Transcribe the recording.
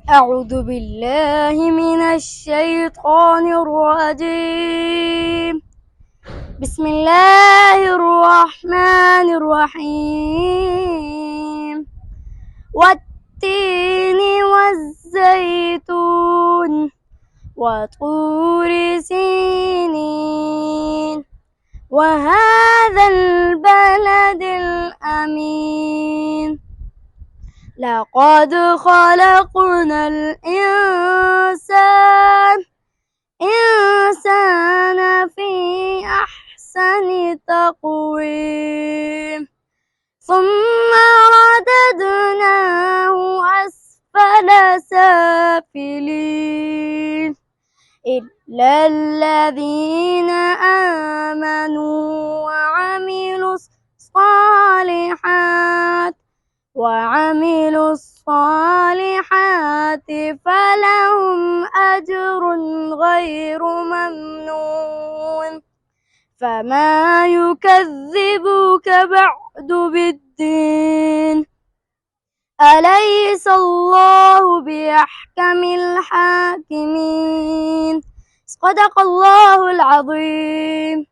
أعوذ بالله من الشيطان الرجيم. بسم الله الرحمن الرحيم. والتين والزيتون وطور سينين وهذا البلد الأمين. لقد خلقنا الإنسان في أحسن تقويم ثم رددناه أسفل سافلين إلا الذين آمنوا وعملوا الصالحات فلهم أجر غير ممنون. فما يكذبك بعد بالدين؟ أليس الله بأحكم الحاكمين؟ صدق الله العظيم.